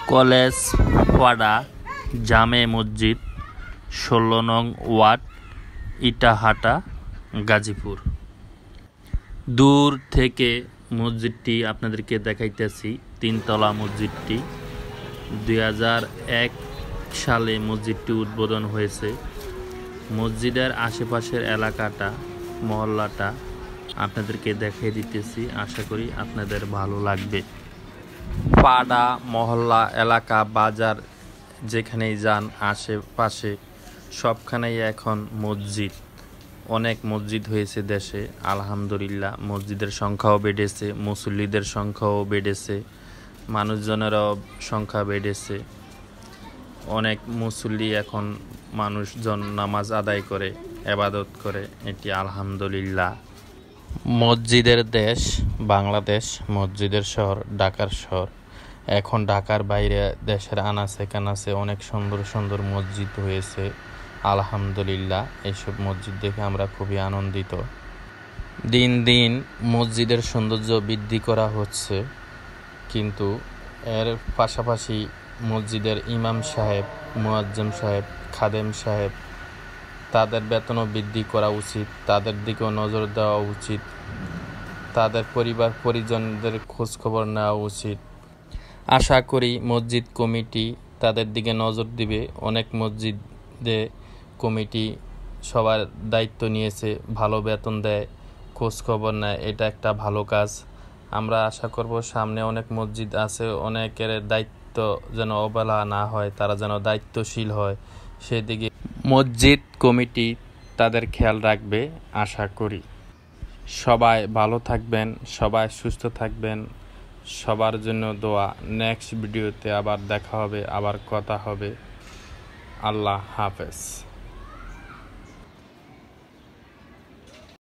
College পাড়া জামে মসজিদ ১৬ নং ওয়ার্ড ইটাহাটা গাজীপুর। দূর থেকে মসজিদটি আপনাদেরকে দেখাইতেছি। তিনতলা মসজিদটি ২০০১ সালে মসজিদটি উদ্বোধন হয়েছে। মসজিদের আশেপাশের এলাকাটা মহল্লাটা আপনাদেরকে দেখিয়ে দিতেছি, আশা করি আপনাদের ভালো লাগবে। পাড়া মহল্লা এলাকা বাজার যেখানেই যান আশেপাশে সবখানেই এখন মসজিদ। অনেক মসজিদ হয়েছে দেশে, আলহামদুলিল্লাহ। মসজিদের সংখ্যাও বেড়েছে, মুসল্লিদের সংখ্যাও বেড়েছে, মানুষজনেরও সংখ্যা বেড়েছে। অনেক মুসল্লি এখন মানুষজন নামাজ আদায় করে, ইবাদত করে, এটি আলহামদুলিল্লাহ। মসজিদের দেশ বাংলাদেশ, মসজিদের শহর ঢাকার শহর। এখন ঢাকার বাইরে দেশের আনাচে কানাচে অনেক সুন্দর সুন্দর মসজিদ হয়েছে, আলহামদুলিল্লাহ। এইসব মসজিদ দেখে আমরা খুবই আনন্দিত। দিন দিন মসজিদের সৌন্দর্য বৃদ্ধি করা হচ্ছে, কিন্তু এর পাশাপাশি মসজিদের ইমাম সাহেব, মুয়াজ্জিম সাহেব, খাদেম সাহেব, তাদের বেতনও বৃদ্ধি করা উচিত, তাদের দিকেও নজর দেওয়া উচিত, তাদের পরিবার পরিজনদের খোঁজখবর নেওয়া উচিত। আশা করি মসজিদ কমিটি তাদের দিকে নজর দিবে। অনেক মসজিদে কমিটি সবার দায়িত্ব নিয়েছে, ভালো বেতন দেয়, খোঁজখবর নেয়, এটা একটা ভালো কাজ। আমরা আশা করব সামনে অনেক মসজিদ আছে, অনেকের দায়িত্ব যেন অবহেলা না হয়, তারা যেন দায়িত্বশীল হয়, সেদিকে মসজিদ কমিটি তাদের খেয়াল রাখবে আশা করি। সবাই ভালো থাকবেন, সবাই সুস্থ থাকবেন, সবার জন্য দোয়া। নেক্সট ভিডিওতে আবার দেখা হবে, আবার কথা হবে। আল্লাহ হাফেজ।